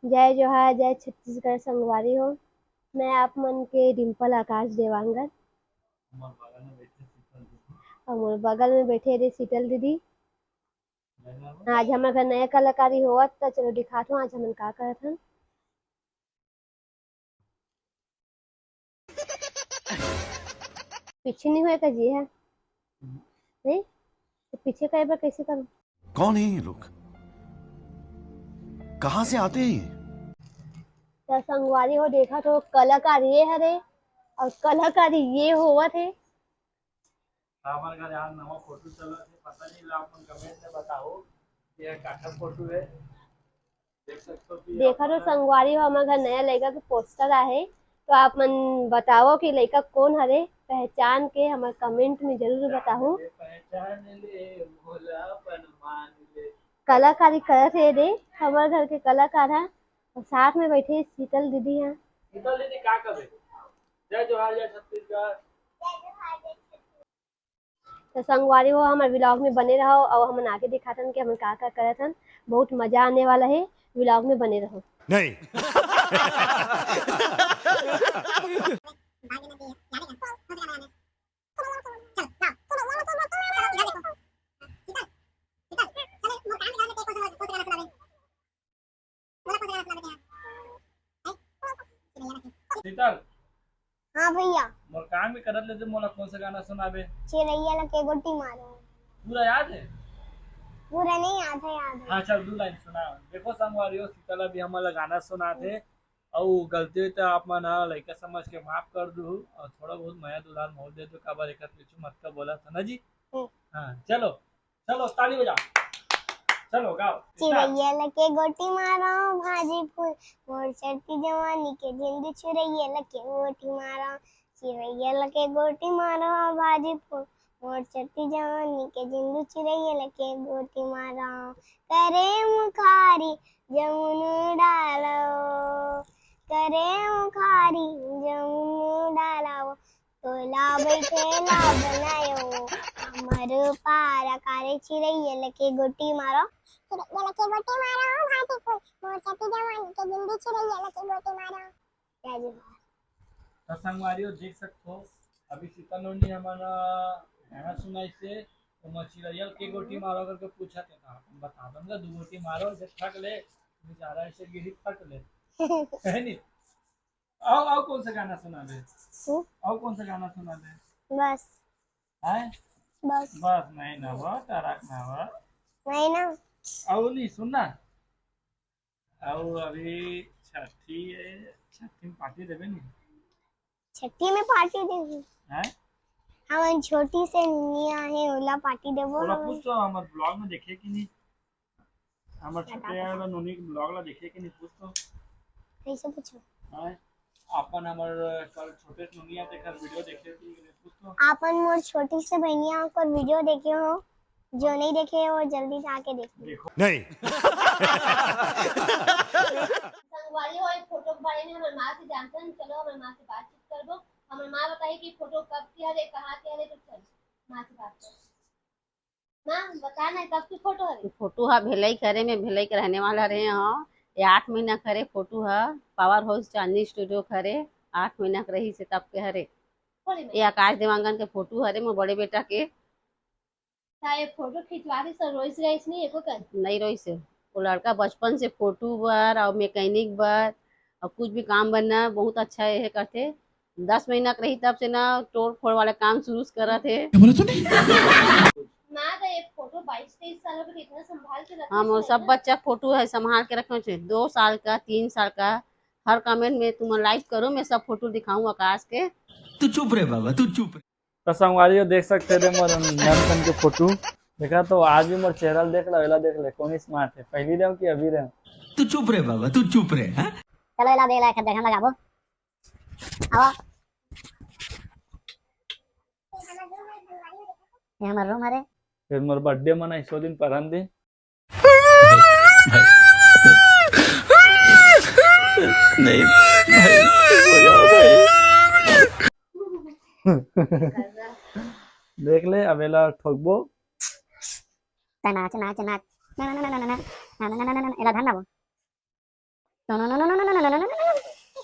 जय जोहार, जय छत्तीसगढ़ संगवारी हो। मैं आप मन के डिम्पल आकाश देवांगन और मोर बगल में बैठे रे शीतल दीदी। आज हमारे घर नया कलाकारी होवत त चलो दिखात हूँ आज हमन का करत हन। पीछे नहीं होए का जी है नहीं तो पीछे करे पर कैसे करूँ? कौन है ये लोग? कहाँ से आते हैं ये? तो संगवारी हो देखा तो कलाकार ये हरे और कलाकारी ये होवत है। हमारे घर यार नवा फोटो चला है, पता नहीं ला अपन कमेंट में बताओ ये काठा फोटो है। देख सकते हो कि देखा तो संगवारी हो हमारे घर नया लड़का के पोस्टर आहे तो आप मन बताओ कि लड़का कौन हरे, पहचान के हमारे कमेंट में जरूर बताओ। पहचान ले भोलापन मान ले। कलाकारी करत है रे हमारे घर के कलाकार है और साथ में बैठे शीतल दीदी हैं। शीतल दीदी क्या करे? जय जोहार, जय छत्तीसगढ़। तो संगवारी हो हमारे व्लॉग में बने रहो और हम आगे दिखातन कि हम का करत हन। बहुत मजा आने वाला है, व्लॉग में बने रहो। नहीं। शीतल, हाँ भैया, मोर काम भी करत लेते मोला कौन सा गाना सुनाबे? चिरैया लगे गोटी मारो। पूरा याद है? पूरा नहीं याद है, याद है। हाँ चल दो लाइन सुना। देखो संगवारियों, शीतल अभी हमारा गाना सुना थे और गलती हुई तो आप मन लड़का समझ के माफ कर दू और थोड़ा बहुत माया दुलार मोल दे दो। काबर एक पीछू मत का बोला था ना जी। हाँ चलो चलो ताली बजाओ, चलो गाओ। चिरैया लगे गोटी मारो भाजी फूल मोर चढ़ती जवानी के जिंद चिरैया लगे गोटी मारो। चिरैया लगे गोटी मारो भाजी फूल मोर चढ़ती जवानी के जिंद चिरैया लगे गोटी मारो। करे मुखारी जमुन डालो, करे मुखारी जमुन डालो, तोला बैठे ला बनायो हमर पारा कारे चिरैया लगे गोटी मारो। चिरैया लगे गोटी मारो भाजी फूल मोर चढ़ती जवानी के जिंद चिरैया लगे गोटी मारो। जय जोहार। तो संगवारियों देख सकते हो अभी शीतल नोनी हमारा गाना सुनाई से तो मछलिया के गोटी मारो करके पूछा था, हम बता दूंगा दो गोटी मारो से थक ले बेचारा ऐसे गिरी थक ले है नहीं। आओ कौन सा गाना सुना दे? आओ कौन सा गाना सुना दे? बस है बस बस नहीं ना वो तारक ना वो नहीं ना। आओ नहीं सुनना। आओ अभी छठी है, छठी में पार्टी देवे नहीं छठी में पार्टी देबो है? हम छोटी से निया है ओला पार्टी देबो। ओला पूछ तो हमारे ब्लॉग में देखे कि नहीं, हमारे छोटे वाला नोनी के ब्लॉग ला देखे कि नहीं पूछ तो। कैसे पूछो? है अपन हमारे कल छोटे नोनिया ते कल वीडियो देखे कि नहीं पूछ तो। आपन मोर छोटी से बहनिया को वीडियो देखे हो, जो नहीं देखे वो जल्दी से आके देखो। नहीं। संगवारी हो एक फोटो के बारे में हमारे माँ से जानते हैं, चलो हमारे माँ से बातचीत कर दो। हमारे माँ बताइए कि फोटो कब की हरे, कहाँ की हरे, तो चल माँ से बात कर। माँ बताना कब की फोटो हरे? फोटो हा भिलई करे में भिलई के रहने वाला रहे हाँ। ये 8 महीना करे फोटो हा पावर हाउस चांदनी स्टूडियो करे 8 महीना के रही से तब के हरे। ये आकाश देवांगन के फोटो हरे मोर बड़े बेटा के। ये फोटो खिंचवारी सर रोइस गइस नहीं एको कर नहीं रही से वो लड़का बचपन से फोटो बर और मैकेनिक बर और कुछ भी काम बनना बहुत अच्छा है करते। 10 महीना के रही तब से ना तोड़ फोड़ वाले काम शुरू करा थे। माँ तो ये फोटो 22-23 साल के इतना संभाल के रखा हम वो सब बच्चा फोटो है संभाल के रखे थे 2 साल का 3 साल का। हर कमेंट में तुम लाइक करो मैं सब फोटो दिखाऊं आकाश के। तू चुप रहे बाबा, तू चुप। तो संगवारियों देख सकते थे मोर ननकन के फोटो देखा तो आज भी मोर चेहरा देख ला वेला देख ले कौन स्मार्ट है पहली रहो कि अभी रहो। तू चुप रहे बाबा, तू चुप रहे। हाँ चलो एला देला के देखन लगाबो। आओ ये हमार रूम हरे। फिर मोर बर्थडे मना इसो दिन परन दिन नहीं भाई, हो जाओ भाई। देख ले अवेला ठोकबो नाच नाच नाच ना ना ना ना ना ना ना ना ना ना एला धन लाबो। No no no no no no no no no no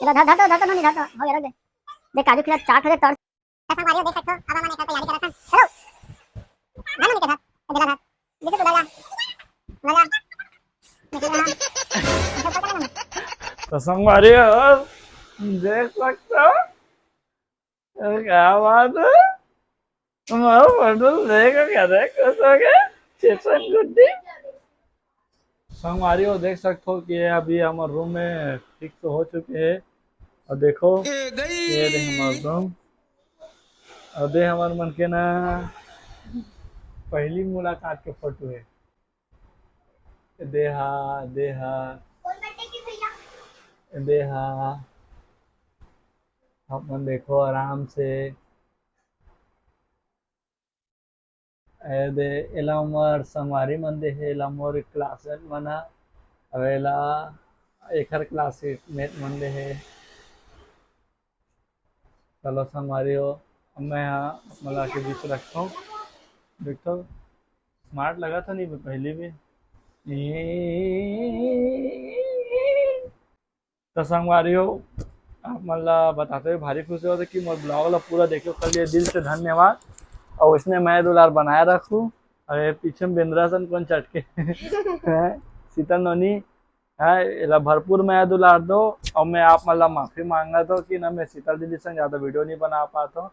इधर धर धर धर नहीं धर हो गया रख दे देख काजू खिला चाट हो तर ऐसा मारियो देख सकते हो अब हमने तैयारी करा था हेलो धर नहीं के धर इधर धर देख तो लगा तो संगवारी हो देख सकते हो अरे क्या बात है तुम्हारा फोटो देखो क्या देख सके चेतन गुड्डी संगवारी हो देख सकते हो कि अभी हमारे रूम में फिक्स हो चुके हैं और देखो ये दे हमारे रूम और दे हमारे मन के ना पहली मुलाकात के फोटो है देहा देहा देहा अपन देखो आराम से दे एला उमर संगवारी मन दे है एला मोर क्लासमेट मना अवेला एकर क्लासमेट मन दे है चलो संगवारी हो मैं यहाँ मला के बीच रखता हूँ देखो स्मार्ट लगा था नहीं पहले भी तो संगवारी हो आप मतलब बताते हुए भारी खुशी होते कि मोर ब्लॉग ला पूरा देखो कर लिए दिल से धन्यवाद और उसने मैं दुलार बनाए रखूँ अरे पीछे में बिंद्रासन कौन चटके शीतल नोनी है भरपूर मैं दुलार दो और मैं आप मतलब माफी मांगा तो कि ना मैं शीतल दीदी से ज्यादा वीडियो नहीं बना पाता हूँ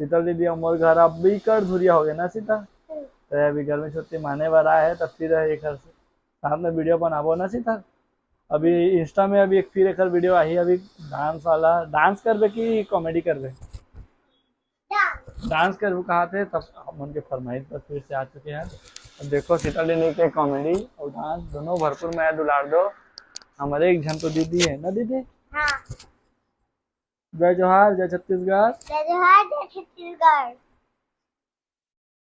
शीतल दीदी हमारे घर अब भी कर धुरिया हो गया ना शीतल तो अभी घर में छुट्टी माने वाला है तब फिर एक घर से साथ में वीडियो बनाबो ना शीतल अभी इंस्टा में अभी फिर एक वीडियो आई अभी डांस वाला डांस करबे कि कॉमेडी करबे डांस कर कहा थे तब हम उनके फरमाइश पर फिर से आ चुके हैं अब देखो शीतल दीदी के कॉमेडी और डांस दोनों भरपूर मैं दुलार दो हमारे एक जन तो दीदी है ना दीदी हां जय जोहार जय छत्तीसगढ़ जय जोहार जय छत्तीसगढ़